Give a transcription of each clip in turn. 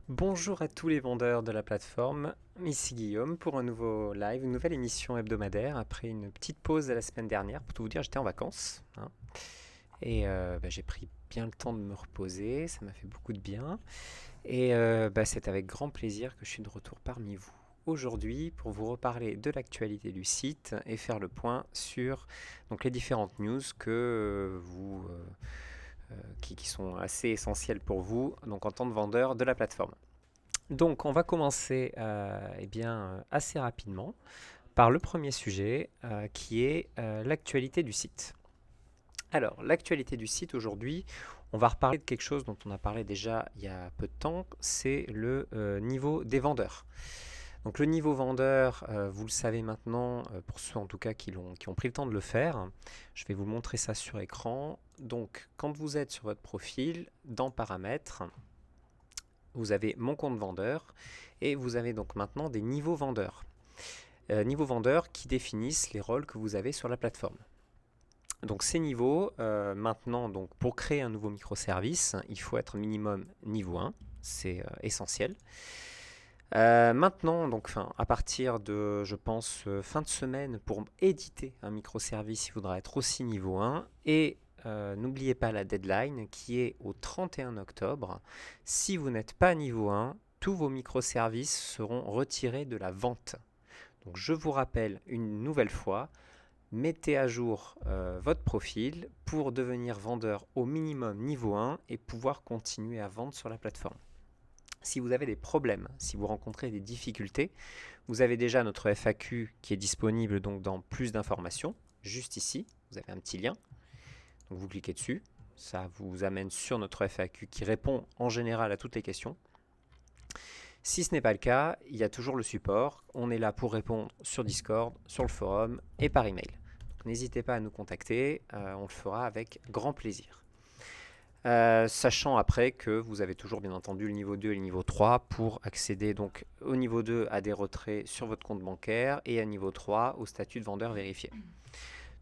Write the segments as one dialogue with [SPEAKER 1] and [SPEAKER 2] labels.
[SPEAKER 1] Bonjour à tous les vendeurs de la plateforme, ici Guillaume pour un nouveau live, une nouvelle émission hebdomadaire après une petite pause de la semaine dernière. Pour tout vous dire, j'étais en vacances et j'ai pris bien le temps de me reposer, ça m'a fait beaucoup de bien et c'est avec grand plaisir que je suis de retour parmi vous aujourd'hui pour vous reparler de l'actualité du site et faire le point sur donc, les différentes news qui sont assez essentielles pour vous donc, en tant que vendeur de la plateforme. Donc, on va commencer assez rapidement par le premier sujet qui est l'actualité du site. Alors, l'actualité du site aujourd'hui, on va reparler de quelque chose dont on a parlé déjà il y a peu de temps, c'est le niveau des vendeurs. Donc le niveau vendeur, vous le savez maintenant, pour ceux en tout cas qui ont pris le temps de le faire, je vais vous montrer ça sur écran. Donc quand vous êtes sur votre profil, dans Paramètres, vous avez mon compte vendeur et vous avez donc maintenant des niveaux vendeurs. Niveaux vendeurs qui définissent les rôles que vous avez sur la plateforme. Donc ces niveaux, maintenant, donc, pour créer un nouveau microservice, il faut être minimum niveau 1, c'est essentiel. Maintenant, donc, à partir de, je pense, fin de semaine, pour éditer un microservice, il faudra être aussi niveau 1. Et n'oubliez pas la deadline qui est au 31 octobre. Si vous n'êtes pas niveau 1, tous vos microservices seront retirés de la vente. Donc je vous rappelle une nouvelle fois, mettez à jour votre profil pour devenir vendeur au minimum niveau 1 et pouvoir continuer à vendre sur la plateforme. Si vous avez des problèmes, si vous rencontrez des difficultés, vous avez déjà notre FAQ qui est disponible donc dans plus d'informations, juste ici, vous avez un petit lien, donc vous cliquez dessus, ça vous amène sur notre FAQ qui répond en général à toutes les questions. Si ce n'est pas le cas, il y a toujours le support, on est là pour répondre sur Discord, sur le forum et par email. Donc n'hésitez pas à nous contacter, on le fera avec grand plaisir. Sachant après que vous avez toujours bien entendu le niveau 2 et le niveau 3 pour accéder donc au niveau 2 à des retraits sur votre compte bancaire et à niveau 3 au statut de vendeur vérifié.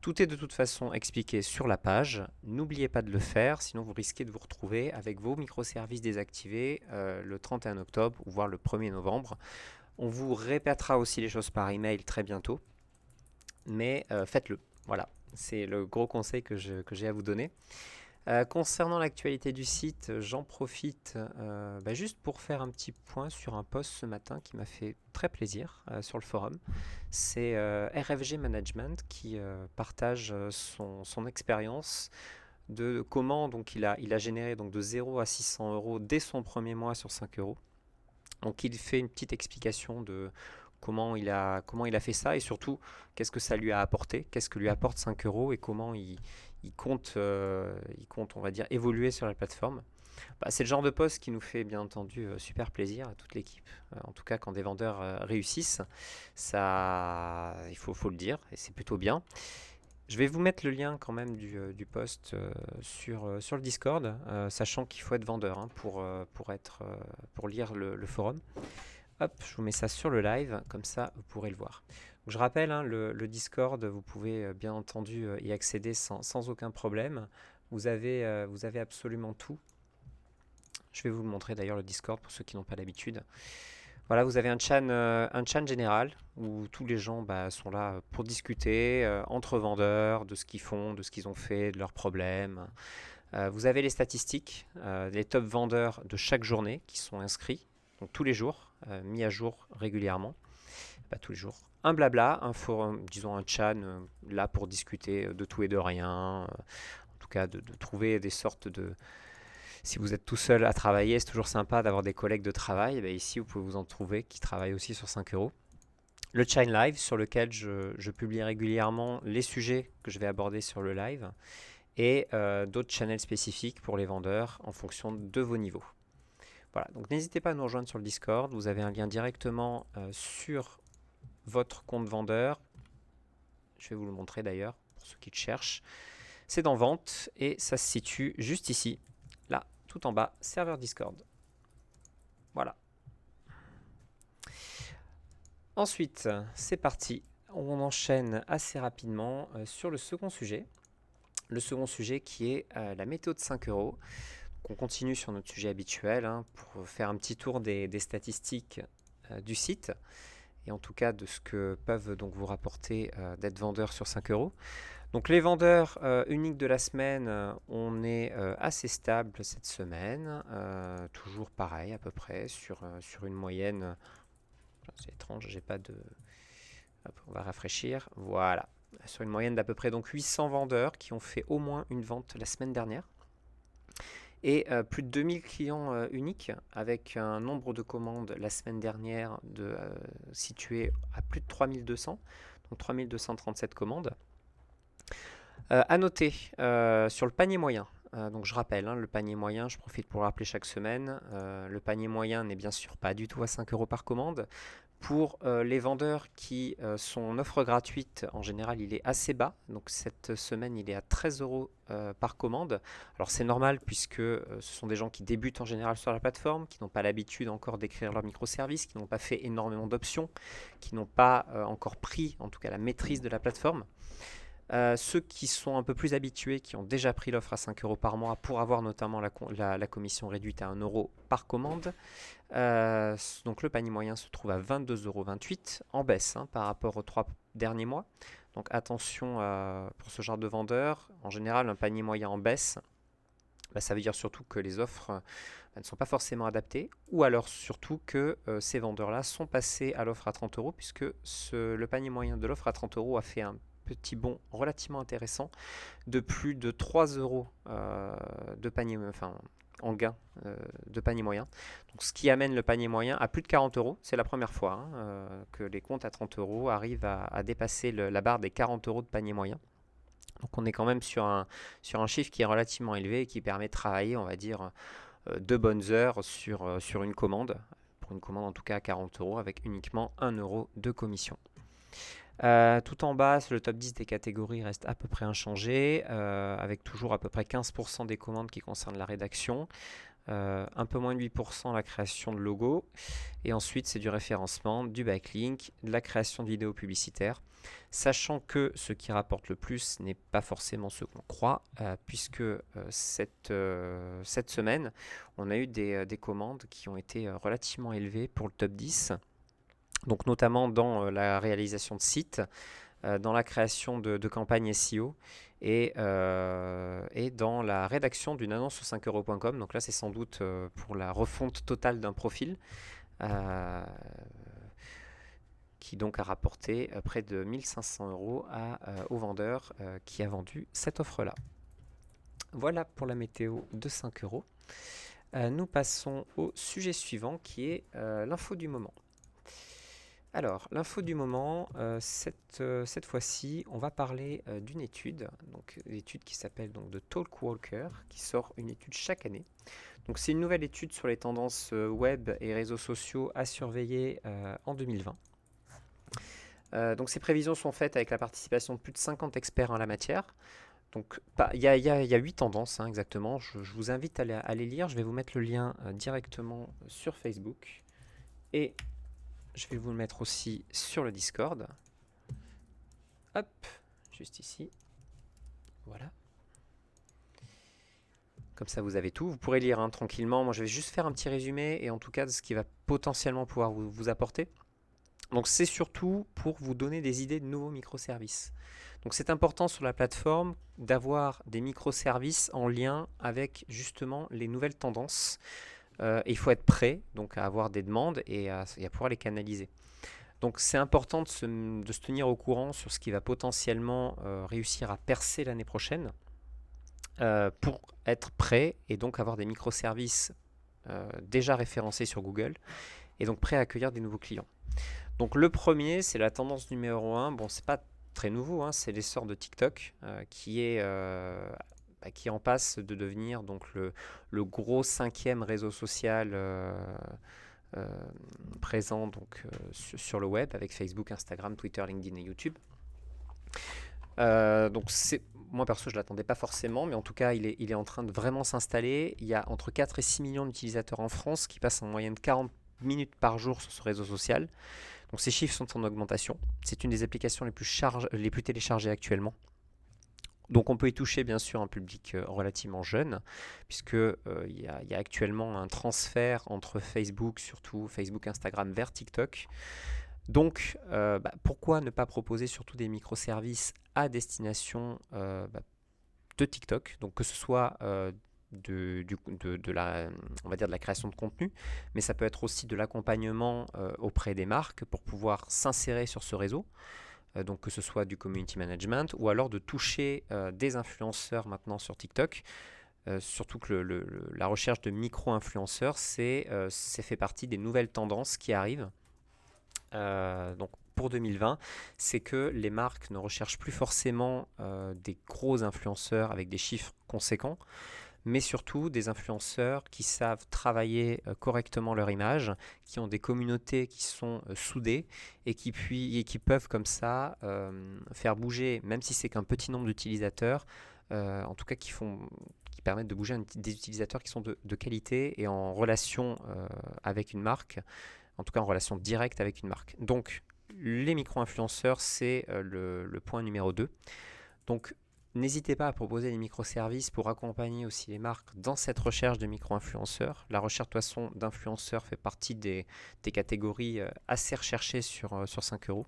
[SPEAKER 1] Tout est de toute façon expliqué sur la page, n'oubliez pas de le faire, sinon vous risquez de vous retrouver avec vos microservices désactivés le 31 octobre ou voire le 1er novembre. On vous répétera aussi les choses par email très bientôt, mais faites-le. Voilà, c'est le gros conseil que j'ai à vous donner. Concernant l'actualité du site, j'en profite juste pour faire un petit point sur un post ce matin qui m'a fait très plaisir sur le forum. C'est RFG Management qui partage son expérience de comment donc, il a généré donc, de 0 à 600 euros dès son premier mois sur 5 euros. Donc il fait une petite explication de comment il a fait ça et surtout qu'est-ce que ça lui a apporté, qu'est-ce que lui apporte 5 euros et comment il compte, on va dire, évoluer sur la plateforme. C'est le genre de poste qui nous fait bien entendu super plaisir à toute l'équipe. En tout cas, quand des vendeurs réussissent, ça, il faut le dire, et c'est plutôt bien. Je vais vous mettre le lien quand même du post sur le Discord, sachant qu'il faut être vendeur pour lire le forum. Hop, je vous mets ça sur le live, comme ça vous pourrez le voir. Donc, je rappelle, le Discord, vous pouvez bien entendu y accéder sans aucun problème. Vous avez absolument tout. Je vais vous le montrer d'ailleurs le Discord pour ceux qui n'ont pas l'habitude. Voilà, vous avez un chan général où tous les gens sont là pour discuter entre vendeurs de ce qu'ils font, de ce qu'ils ont fait, de leurs problèmes. Vous avez les statistiques, les top vendeurs de chaque journée qui sont inscrits, donc tous les jours, mis à jour régulièrement. Pas tous les jours. Un blabla, un forum, disons un chan, là pour discuter de tout et de rien. En tout cas, de trouver des sortes de. Si vous êtes tout seul à travailler, c'est toujours sympa d'avoir des collègues de travail. Et ici, vous pouvez vous en trouver qui travaillent aussi sur 5 euros. Le Chan Live, sur lequel je publie régulièrement les sujets que je vais aborder sur le live. Et d'autres channels spécifiques pour les vendeurs en fonction de vos niveaux. Voilà, donc n'hésitez pas à nous rejoindre sur le Discord. Vous avez un lien directement sur votre compte vendeur. Je vais vous le montrer d'ailleurs pour ceux qui le cherchent. C'est dans Vente et ça se situe juste ici, là, tout en bas, serveur Discord. Voilà. Ensuite, c'est parti. On enchaîne assez rapidement sur le second sujet. Le second sujet qui est la météo de 5 euros. Donc on continue sur notre sujet habituel hein, pour faire un petit tour des statistiques du site et en tout cas de ce que peuvent donc vous rapporter d'être vendeur sur 5 euros. Donc les vendeurs uniques de la semaine, on est assez stable cette semaine, toujours pareil à peu près sur une moyenne. C'est étrange, j'ai pas de. Hop, on va rafraîchir. Voilà, sur une moyenne d'à peu près donc 800 vendeurs qui ont fait au moins une vente la semaine dernière. Et plus de 2000 clients uniques avec un nombre de commandes la semaine dernière situé à plus de 3200, donc 3237 commandes. À noter sur le panier moyen, donc je rappelle, hein, le panier moyen, je profite pour le rappeler chaque semaine, le panier moyen n'est bien sûr pas du tout à 5 euros par commande. Pour les vendeurs qui sont en offre gratuite, en général, il est assez bas. Donc cette semaine, il est à 13 euros par commande. Alors c'est normal puisque ce sont des gens qui débutent en général sur la plateforme, qui n'ont pas l'habitude encore d'écrire leur microservice, qui n'ont pas fait énormément d'options, qui n'ont pas encore pris en tout cas la maîtrise de la plateforme. Ceux qui sont un peu plus habitués, qui ont déjà pris l'offre à 5 euros par mois pour avoir notamment la commission réduite à 1 euro par commande. Donc le panier moyen se trouve à 22,28 euros en baisse hein, par rapport aux 3 derniers mois. Donc attention pour ce genre de vendeur. En général, un panier moyen en baisse, ça veut dire surtout que les offres ne sont pas forcément adaptées, ou alors surtout que ces vendeurs-là sont passés à l'offre à 30 euros, puisque le panier moyen de l'offre à 30 euros a fait un petit bond relativement intéressant de plus de 3 euros de panier, en gain de panier moyen. Donc, ce qui amène le panier moyen à plus de 40 euros. C'est la première fois hein, que les comptes à 30 euros arrivent à dépasser la barre des 40 euros de panier moyen. Donc on est quand même sur un chiffre qui est relativement élevé et qui permet de travailler, on va dire, 2 bonnes heures sur une commande. Pour une commande en tout cas à 40 euros avec uniquement 1 euro de commission. Tout en bas, le top 10 des catégories reste à peu près inchangé, avec toujours à peu près 15% des commandes qui concernent la rédaction, un peu moins de 8% la création de logos, et ensuite c'est du référencement, du backlink, de la création de vidéos publicitaires, sachant que ce qui rapporte le plus n'est pas forcément ce qu'on croit, puisque cette semaine, on a eu des commandes qui ont été relativement élevées pour le top 10. Donc notamment dans la réalisation de sites, dans la création de campagnes SEO et dans la rédaction d'une annonce sur 5euros.com. Donc là, c'est sans doute pour la refonte totale d'un profil qui donc a rapporté près de 1500 euros au vendeur qui a vendu cette offre-là. Voilà pour la météo de 5 euros. Nous passons au sujet suivant qui est l'info du moment. Alors, l'info du moment, cette fois-ci, on va parler d'une étude, donc l'étude qui s'appelle donc The Talkwalker, qui sort une étude chaque année. Donc, c'est une nouvelle étude sur les tendances web et réseaux sociaux à surveiller en 2020. Donc, ces prévisions sont faites avec la participation de plus de 50 experts en la matière. Donc, il y a 8 tendances hein, exactement. Je vous invite à les lire. Je vais vous mettre le lien directement sur Facebook. Et je vais vous le mettre aussi sur le Discord. Hop, juste ici. Voilà. Comme ça, vous avez tout. Vous pourrez lire hein, tranquillement. Moi, je vais juste faire un petit résumé et en tout cas de ce qui va potentiellement pouvoir vous apporter. Donc, c'est surtout pour vous donner des idées de nouveaux microservices. Donc, c'est important sur la plateforme d'avoir des microservices en lien avec justement les nouvelles tendances. Il faut être prêt donc, à avoir des demandes et à pouvoir les canaliser. Donc c'est important de se tenir au courant sur ce qui va potentiellement réussir à percer l'année prochaine pour être prêt et donc avoir des microservices déjà référencés sur Google et donc prêts à accueillir des nouveaux clients. Donc le premier, c'est la tendance numéro 1. Bon, c'est pas très nouveau, hein, c'est l'essor de TikTok qui est en passe de devenir donc le gros 5e réseau social présent donc, sur le web avec Facebook, Instagram, Twitter, LinkedIn et YouTube. Donc moi perso je ne l'attendais pas forcément, mais en tout cas il est en train de vraiment s'installer. Il y a entre 4 et 6 millions d'utilisateurs en France qui passent en moyenne 40 minutes par jour sur ce réseau social. Donc ces chiffres sont en augmentation. C'est une des applications les plus téléchargées actuellement. Donc on peut y toucher bien sûr un public relativement jeune, puisque il y a actuellement un transfert entre Facebook, surtout Facebook, Instagram, vers TikTok. Donc pourquoi ne pas proposer surtout des microservices à destination de TikTok, donc que ce soit on va dire de la création de contenu, mais ça peut être aussi de l'accompagnement auprès des marques pour pouvoir s'insérer sur ce réseau, donc que ce soit du community management ou alors de toucher des influenceurs maintenant sur TikTok. Surtout que la recherche de micro-influenceurs, c'est fait partie des nouvelles tendances qui arrivent. Donc pour 2020, c'est que les marques ne recherchent plus forcément des gros influenceurs avec des chiffres conséquents, mais surtout des influenceurs qui savent travailler correctement leur image, qui ont des communautés qui sont soudées et qui peuvent comme ça faire bouger, même si c'est qu'un petit nombre d'utilisateurs, en tout cas qui permettent de bouger des utilisateurs qui sont de qualité et en relation avec une marque, en tout cas en relation directe avec une marque. Donc les micro-influenceurs, c'est le point numéro 2. Donc n'hésitez pas à proposer des microservices pour accompagner aussi les marques dans cette recherche de micro-influenceurs. La recherche de toute façon d'influenceurs fait partie des catégories assez recherchées sur 5 euros.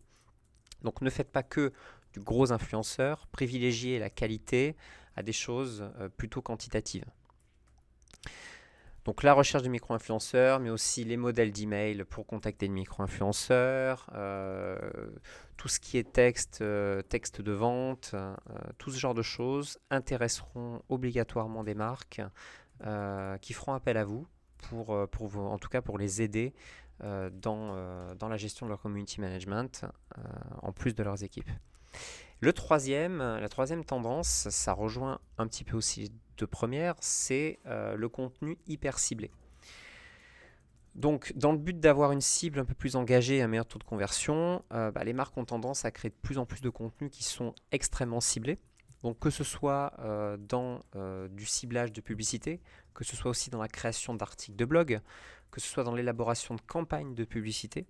[SPEAKER 1] Donc ne faites pas que du gros influenceur, privilégiez la qualité à des choses plutôt quantitatives. Donc la recherche de micro-influenceurs, mais aussi les modèles d'email pour contacter le micro-influenceur, tout ce qui est texte de vente, tout ce genre de choses intéresseront obligatoirement des marques qui feront appel à vous en tout cas pour les aider dans la gestion de leur community management, en plus de leurs équipes. La troisième tendance, ça rejoint un petit peu aussi de première, c'est le contenu hyper ciblé. Donc, dans le but d'avoir une cible un peu plus engagée et un meilleur taux de conversion, les marques ont tendance à créer de plus en plus de contenus qui sont extrêmement ciblés. Donc, que ce soit dans du ciblage de publicité, que ce soit aussi dans la création d'articles de blog, que ce soit dans l'élaboration de campagnes de publicité,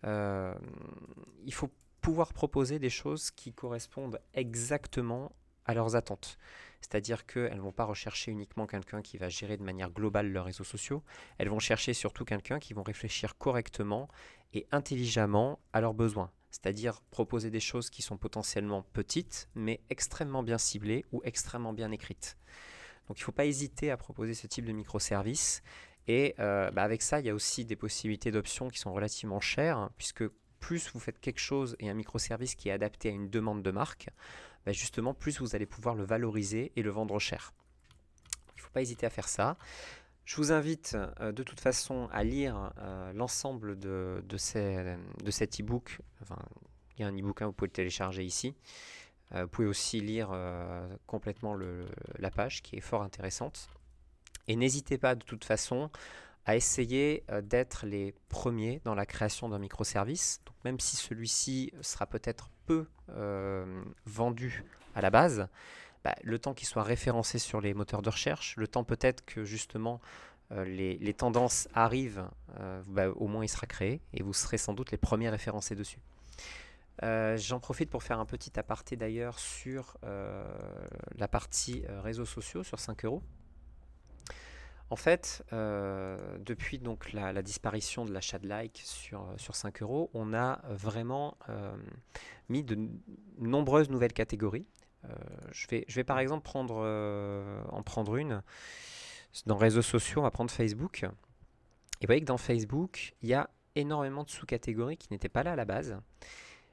[SPEAKER 1] il faut pouvoir proposer des choses qui correspondent exactement à leurs attentes. C'est-à-dire qu'elles ne vont pas rechercher uniquement quelqu'un qui va gérer de manière globale leurs réseaux sociaux, elles vont chercher surtout quelqu'un qui vont réfléchir correctement et intelligemment à leurs besoins. C'est-à-dire proposer des choses qui sont potentiellement petites, mais extrêmement bien ciblées ou extrêmement bien écrites. Donc il ne faut pas hésiter à proposer ce type de microservice. Et avec ça, il y a aussi des possibilités d'options qui sont relativement chères, puisque plus vous faites quelque chose et un microservice qui est adapté à une demande de marque, justement, plus vous allez pouvoir le valoriser et le vendre cher. Il ne faut pas hésiter à faire ça. Je vous invite de toute façon à lire l'ensemble de cet e-book. Enfin, il y a un e-book, vous pouvez le télécharger ici. Vous pouvez aussi lire complètement la page qui est fort intéressante. Et n'hésitez pas de toute façon à essayer d'être les premiers dans la création d'un microservice. Donc même si celui-ci sera peut-être peu vendu à la base, le temps qu'il soit référencé sur les moteurs de recherche, le temps peut-être que justement les tendances arrivent, au moins il sera créé et vous serez sans doute les premiers référencés dessus. J'en profite pour faire un petit aparté d'ailleurs sur la partie réseaux sociaux sur 5 euros. En fait, depuis donc la disparition de l'achat de like sur 5 euros, on a vraiment mis de nombreuses nouvelles catégories. Je vais par exemple en prendre une. Dans réseaux sociaux, on va prendre Facebook. Et vous voyez que dans Facebook, il y a énormément de sous-catégories qui n'étaient pas là à la base.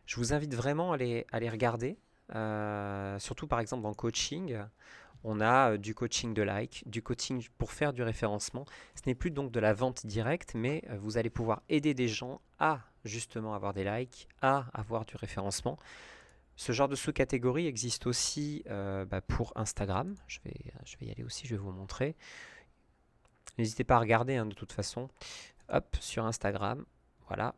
[SPEAKER 1] Je vous invite vraiment à les regarder, surtout par exemple dans coaching. On a du coaching de like, du coaching pour faire du référencement. Ce n'est plus donc de la vente directe, mais vous allez pouvoir aider des gens à justement avoir des likes, à avoir du référencement. Ce genre de sous-catégorie existe aussi pour Instagram. Je vais y aller aussi, je vais vous montrer. N'hésitez pas à regarder de toute façon. Hop, sur Instagram, voilà.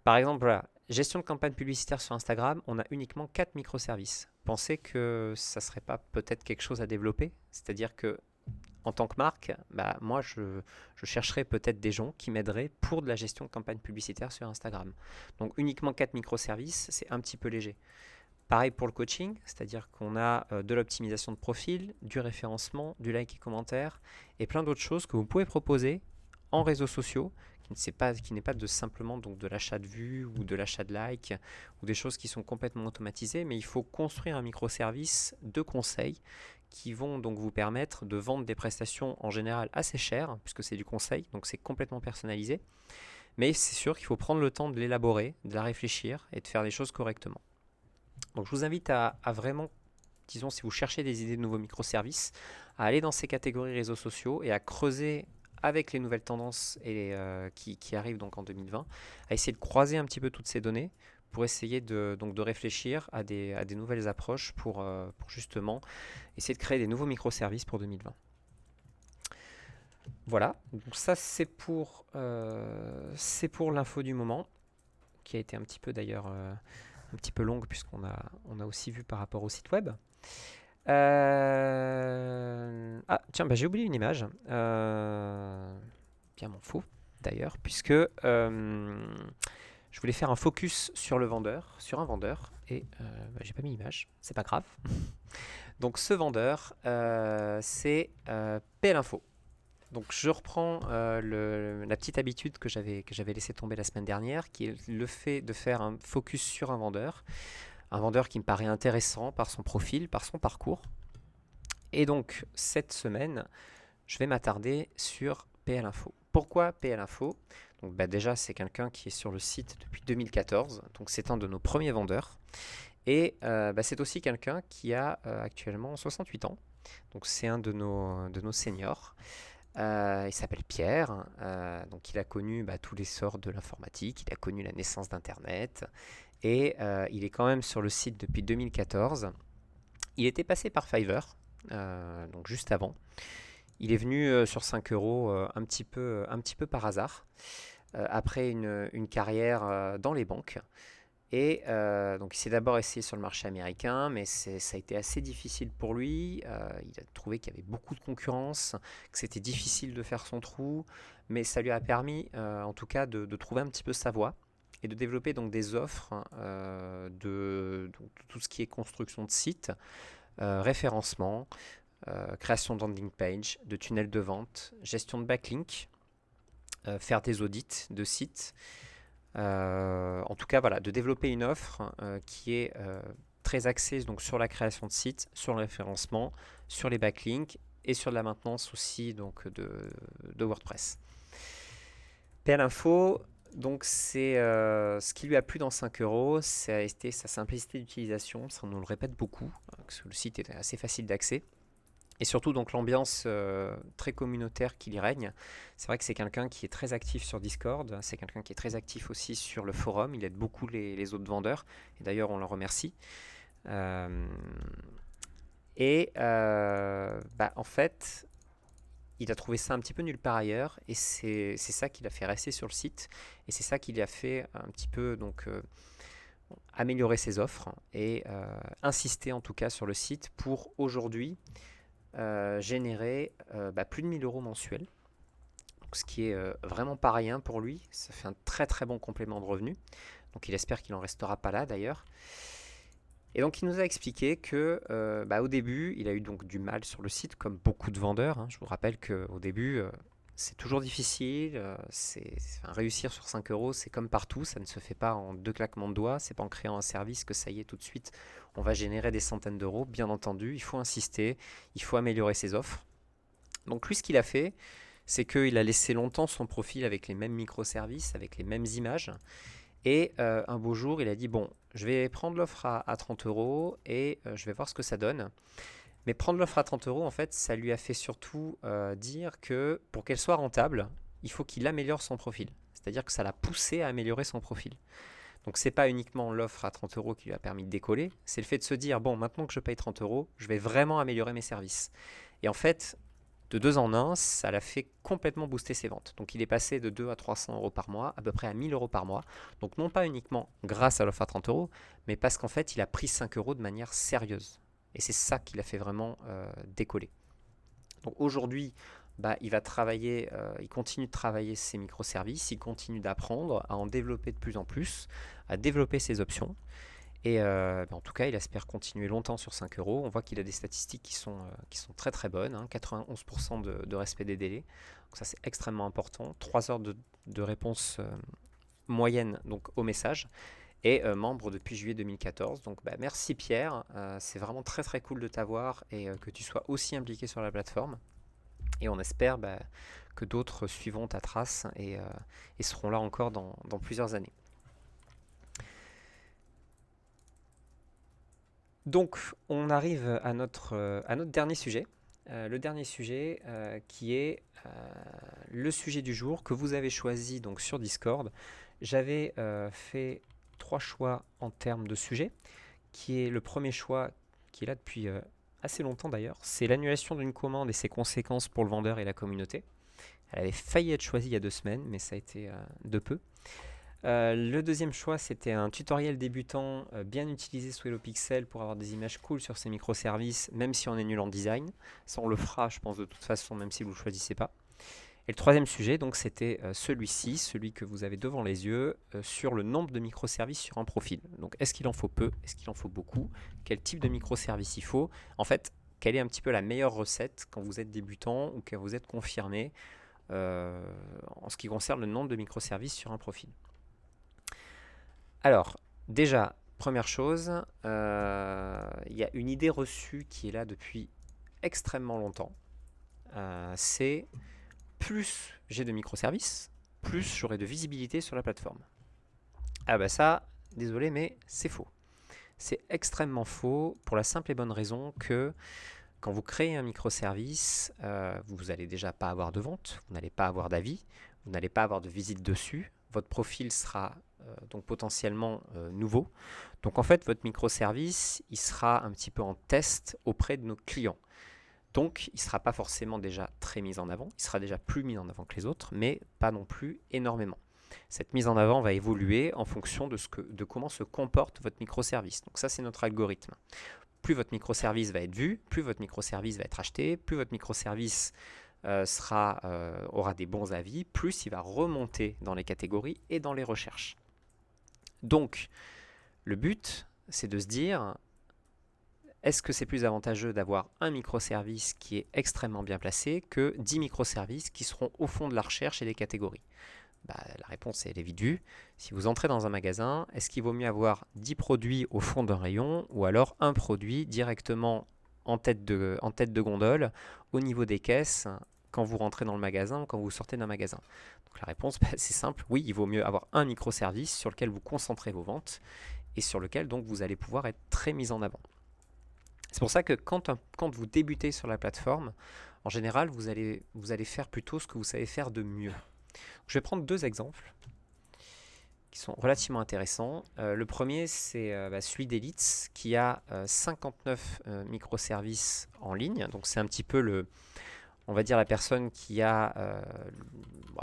[SPEAKER 1] Par exemple, voilà, gestion de campagne publicitaire sur Instagram, on a uniquement 4 microservices. Pensez que ça ne serait pas peut-être quelque chose à développer? C'est-à-dire que en tant que marque, moi je chercherais peut-être des gens qui m'aideraient pour de la gestion de campagne publicitaire sur Instagram. Donc uniquement 4 microservices, c'est un petit peu léger. Pareil pour le coaching, c'est-à-dire qu'on a de l'optimisation de profil, du référencement, du like et commentaire, et plein d'autres choses que vous pouvez proposer en réseaux sociaux, qui n'est pas simplement donc de l'achat de vues ou de l'achat de likes, ou des choses qui sont complètement automatisées, mais il faut construire un microservice de conseils qui vont donc vous permettre de vendre des prestations en général assez chères, puisque c'est du conseil, donc c'est complètement personnalisé. Mais c'est sûr qu'il faut prendre le temps de l'élaborer, de la réfléchir et de faire les choses correctement. Donc je vous invite à vraiment, disons, si vous cherchez des idées de nouveaux microservices, à aller dans ces catégories réseaux sociaux et à creuser avec les nouvelles tendances qui arrivent donc en 2020, à essayer de croiser un petit peu toutes ces données pour essayer donc de réfléchir à des nouvelles approches pour justement essayer de créer des nouveaux microservices pour 2020. Voilà, donc ça c'est pour l'info du moment, qui a été un petit peu d'ailleurs un petit peu longue puisqu'on a aussi vu par rapport au site web. Ah tiens, j'ai oublié une image, bien m'en faut d'ailleurs, puisque je voulais faire un focus sur un vendeur, et j'ai pas mis l'image, c'est pas grave. Donc ce vendeur, c'est PL Info. Donc je reprends la petite habitude que j'avais laissé tomber la semaine dernière, qui est le fait de faire un focus sur un vendeur qui me paraît intéressant par son profil, par son parcours. Et donc cette semaine, je vais m'attarder sur PL Info. Pourquoi PL Info ? Donc déjà, c'est quelqu'un qui est sur le site depuis 2014, donc c'est un de nos premiers vendeurs. Et c'est aussi quelqu'un qui a actuellement 68 ans, donc c'est un de nos seniors. Il s'appelle Pierre, donc il a connu tous les sorts de l'informatique, il a connu la naissance d'Internet, et il est quand même sur le site depuis 2014. Il était passé par Fiverr, donc juste avant. Il est venu sur 5 euros un petit peu par hasard, après une carrière dans les banques. Et donc il s'est d'abord essayé sur le marché américain, mais ça a été assez difficile pour lui. Il a trouvé qu'il y avait beaucoup de concurrence, que c'était difficile de faire son trou, mais ça lui a permis en tout cas de trouver un petit peu sa voie et de développer donc des offres de tout ce qui est construction de sites, référencement, création de landing page, de tunnels de vente, gestion de backlink, faire des audits de sites. En tout cas, voilà, de développer une offre qui est très axée donc, sur la création de sites, sur le référencement, sur les backlinks et sur de la maintenance aussi donc, de WordPress. PL Info, donc c'est ce qui lui a plu dans 5 euros, ça a été sa simplicité d'utilisation, ça on nous le répète beaucoup, parce que le site est assez facile d'accès. Et surtout donc l'ambiance très communautaire qui y règne. C'est vrai que c'est quelqu'un qui est très actif sur Discord, c'est quelqu'un qui est très actif aussi sur le forum, il aide beaucoup les autres vendeurs, et d'ailleurs on le remercie. En fait, il a trouvé ça un petit peu nulle part ailleurs, et c'est ça qui l'a fait rester sur le site, et c'est ça qui lui a fait un petit peu donc, améliorer ses offres, et insister en tout cas sur le site pour aujourd'hui générer plus de 1000 euros mensuels, donc, ce qui est vraiment pas rien pour lui. Ça fait un très très bon complément de revenus, donc il espère qu'il n'en restera pas là d'ailleurs. Et donc il nous a expliqué que au début il a eu donc du mal sur le site comme beaucoup de vendeurs, hein. Je vous rappelle qu'au début c'est toujours difficile, réussir sur 5 euros c'est comme partout, ça ne se fait pas en 2 claquements de doigts, c'est pas en créant un service que ça y est tout de suite on va générer des centaines d'euros. Bien entendu, il faut insister, il faut améliorer ses offres. Donc lui ce qu'il a fait, c'est qu'il a laissé longtemps son profil avec les mêmes microservices, avec les mêmes images, et un beau jour il a dit bon, je vais prendre l'offre à 30 euros et je vais voir ce que ça donne. Mais prendre l'offre à 30 euros, en fait, ça lui a fait surtout dire que pour qu'elle soit rentable, il faut qu'il améliore son profil. C'est-à-dire que ça l'a poussé à améliorer son profil. Donc c'est pas uniquement l'offre à 30 euros qui lui a permis de décoller, c'est le fait de se dire, bon, maintenant que je paye 30 euros, je vais vraiment améliorer mes services. Et en fait, de 2 en 1, ça l'a fait complètement booster ses ventes. Donc il est passé de 2 à 300 euros par mois, à peu près à 1000 euros par mois. Donc non pas uniquement grâce à l'offre à 30 euros, mais parce qu'en fait, il a pris 5 euros de manière sérieuse. Et c'est ça qui l'a fait vraiment décoller. Donc aujourd'hui, il va travailler, il continue de travailler ses microservices, il continue d'apprendre, à en développer de plus en plus, à développer ses options. Et en tout cas, il espère continuer longtemps sur 5 euros. On voit qu'il a des statistiques qui sont très très bonnes, hein, 91% de respect des délais. Donc ça, c'est extrêmement important. 3 heures de réponse moyenne donc, au message. Et membre depuis juillet 2014. Donc merci Pierre, c'est vraiment très très cool de t'avoir et que tu sois aussi impliqué sur la plateforme. Et on espère que d'autres suivront ta trace et seront là encore dans plusieurs années. Donc, on arrive à notre dernier sujet. Le dernier sujet qui est le sujet du jour que vous avez choisi donc, sur Discord. J'avais fait 3 choix en termes de sujet, qui est le premier choix qui est là depuis assez longtemps d'ailleurs. C'est l'annulation d'une commande et ses conséquences pour le vendeur et la communauté. Elle avait failli être choisie il y a 2 semaines, mais ça a été de peu. Le deuxième choix, c'était un tutoriel débutant bien utilisé sous Hello Pixel pour avoir des images cool sur ces microservices, même si on est nul en design. Ça, on le fera, je pense, de toute façon, même si vous ne le choisissez pas. Et le troisième sujet, donc, c'était celui-ci, celui que vous avez devant les yeux, sur le nombre de microservices sur un profil. Donc, est-ce qu'il en faut peu? Est-ce qu'il en faut beaucoup? Quel type de microservice il faut? En fait, quelle est un petit peu la meilleure recette quand vous êtes débutant ou quand vous êtes confirmé en ce qui concerne le nombre de microservices sur un profil? Alors, déjà, première chose, il y a une idée reçue qui est là depuis extrêmement longtemps. C'est plus j'ai de microservices, plus j'aurai de visibilité sur la plateforme. Ah bah ça, désolé, mais c'est faux. C'est extrêmement faux pour la simple et bonne raison que quand vous créez un microservice, vous n'allez déjà pas avoir de vente, vous n'allez pas avoir d'avis, vous n'allez pas avoir de visite dessus, votre profil sera donc potentiellement nouveau. Donc en fait, votre microservice, il sera un petit peu en test auprès de nos clients. Donc il ne sera pas forcément déjà très mis en avant, il sera déjà plus mis en avant que les autres, mais pas non plus énormément. Cette mise en avant va évoluer en fonction de comment se comporte votre microservice. Donc ça, c'est notre algorithme. Plus votre microservice va être vu, plus votre microservice va être acheté, plus votre microservice aura des bons avis, plus il va remonter dans les catégories et dans les recherches. Donc, le but, c'est de se dire, est-ce que c'est plus avantageux d'avoir un microservice qui est extrêmement bien placé que 10 microservices qui seront au fond de la recherche et des catégories? La réponse elle est vite vue. Si vous entrez dans un magasin, est-ce qu'il vaut mieux avoir 10 produits au fond d'un rayon ou alors un produit directement en tête de gondole au niveau des caisses quand vous rentrez dans le magasin ou quand vous sortez d'un magasin? Donc la réponse, c'est simple, oui, il vaut mieux avoir un microservice sur lequel vous concentrez vos ventes et sur lequel donc vous allez pouvoir être très mis en avant. C'est pour ça que quand vous débutez sur la plateforme, en général, vous allez faire plutôt ce que vous savez faire de mieux. Je vais prendre 2 exemples qui sont relativement intéressants. Le premier, c'est celui d'Elitz qui a 59 microservices en ligne. Donc c'est un petit peu on va dire la personne qui a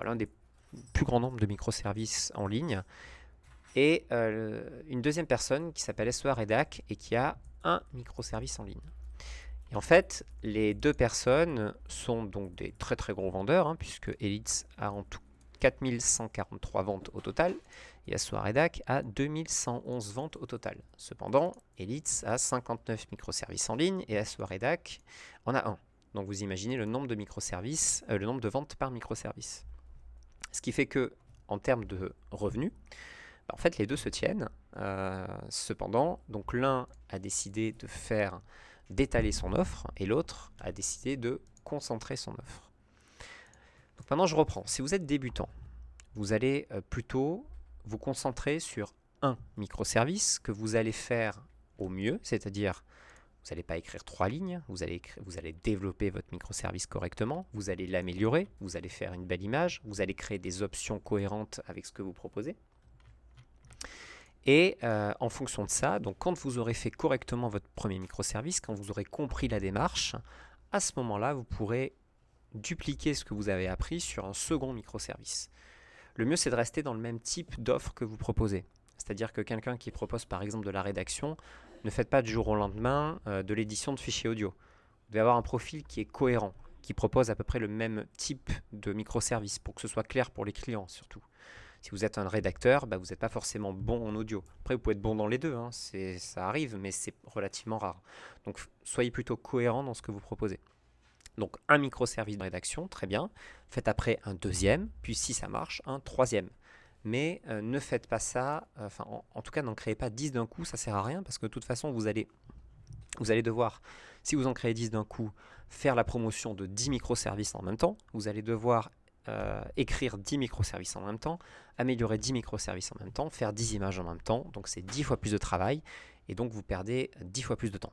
[SPEAKER 1] l'un des plus grands nombres de microservices en ligne. Et une deuxième personne qui s'appelle SOA Redac et qui a un microservice en ligne. Et en fait, les 2 personnes sont donc des très très gros vendeurs, puisque Elitz a en tout 4143 ventes au total et SOA Redac a 2111 ventes au total. Cependant, Elitz a 59 microservices en ligne et SOA Redac en a un. Donc vous imaginez le nombre de microservices, le nombre de ventes par microservice. Ce qui fait que, en termes de revenus, en fait les 2 se tiennent. Cependant, donc l'un a décidé d'étaler son offre et l'autre a décidé de concentrer son offre. Donc maintenant je reprends. Si vous êtes débutant, vous allez plutôt vous concentrer sur un microservice que vous allez faire au mieux, c'est-à-dire vous n'allez pas écrire 3 lignes, vous allez développer votre microservice correctement, vous allez l'améliorer, vous allez faire une belle image, vous allez créer des options cohérentes avec ce que vous proposez. Et en fonction de ça, donc quand vous aurez fait correctement votre premier microservice, quand vous aurez compris la démarche, à ce moment-là, vous pourrez dupliquer ce que vous avez appris sur un second microservice. Le mieux, c'est de rester dans le même type d'offre que vous proposez. C'est-à-dire que quelqu'un qui propose par exemple de la rédaction, ne faites pas du jour au lendemain de l'édition de fichiers audio. Vous devez avoir un profil qui est cohérent, qui propose à peu près le même type de microservice pour que ce soit clair pour les clients surtout. Si vous êtes un rédacteur, vous n'êtes pas forcément bon en audio. Après, vous pouvez être bon dans les deux, hein, ça arrive, mais c'est relativement rare. Donc, soyez plutôt cohérent dans ce que vous proposez. Donc, un microservice de rédaction, très bien. Faites après un deuxième, puis si ça marche, un troisième. Mais ne faites pas ça, en tout cas, n'en créez pas 10 d'un coup, ça sert à rien, parce que de toute façon, vous allez devoir, si vous en créez 10 d'un coup, faire la promotion de 10 microservices en même temps. Vous allez devoir écrire 10 microservices en même temps, améliorer 10 microservices en même temps, faire 10 images en même temps. Donc c'est 10 fois plus de travail et donc vous perdez 10 fois plus de temps.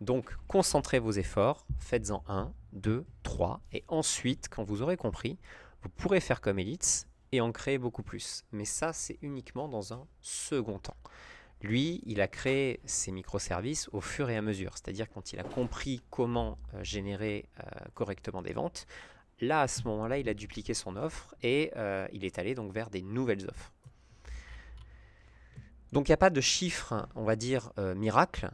[SPEAKER 1] Donc concentrez vos efforts, faites-en 1, 2, 3 et ensuite, quand vous aurez compris, vous pourrez faire comme Elitz et en créer beaucoup plus. Mais ça, c'est uniquement dans un second temps. Lui, il a créé ses microservices au fur et à mesure, c'est-à-dire quand il a compris comment générer correctement des ventes, là, à ce moment-là, il a dupliqué son offre et il est allé donc vers des nouvelles offres. Donc il n'y a pas de chiffre, on va dire, miracle.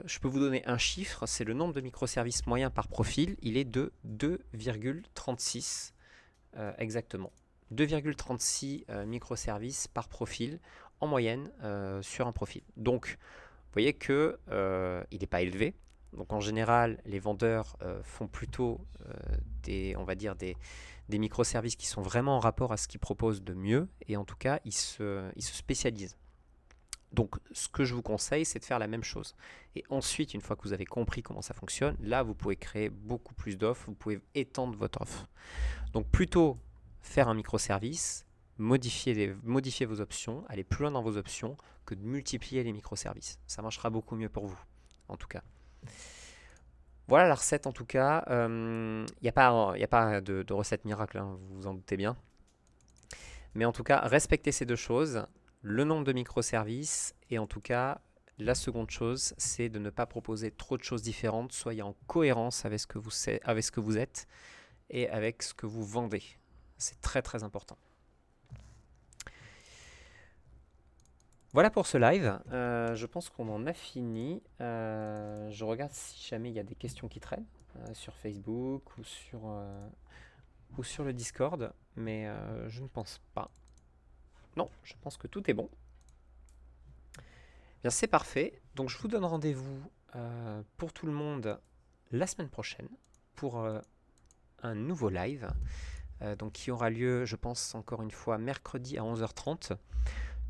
[SPEAKER 1] Je peux vous donner un chiffre, c'est le nombre de microservices moyens par profil, il est de 2,36 exactement. 2,36 microservices par profil en moyenne sur un profil. Donc, vous voyez que il n'est pas élevé. Donc, en général, les vendeurs font plutôt on va dire des microservices qui sont vraiment en rapport à ce qu'ils proposent de mieux. Et en tout cas, ils se spécialisent. Donc, ce que je vous conseille, c'est de faire la même chose. Et ensuite, une fois que vous avez compris comment ça fonctionne, là, vous pouvez créer beaucoup plus d'offres. Vous pouvez étendre votre offre. Donc, plutôt faire un microservice, modifier vos options, aller plus loin dans vos options que de multiplier les microservices. Ça marchera beaucoup mieux pour vous, en tout cas. Voilà la recette en tout cas. Il n'y a pas de recette miracle, hein, vous vous en doutez bien. Mais en tout cas, respectez ces deux choses, le nombre de microservices et en tout cas, la seconde chose, c'est de ne pas proposer trop de choses différentes. Soyez en cohérence avec ce que vous êtes et avec ce que vous vendez. C'est très très important. Voilà pour ce live. Je pense qu'on en a fini. Je regarde si jamais il y a des questions qui traînent sur Facebook ou sur le Discord, mais je ne pense pas. Non, je pense que tout est bon. Bien, c'est parfait. Donc je vous donne rendez-vous pour tout le monde la semaine prochaine pour un nouveau live. Donc qui aura lieu, je pense, encore une fois, mercredi à 11h30.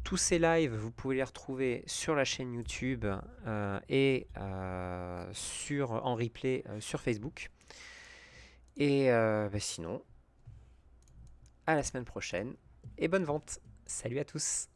[SPEAKER 1] Tous ces lives, vous pouvez les retrouver sur la chaîne YouTube et en replay sur Facebook. Et sinon, à la semaine prochaine et bonne vente. Salut à tous.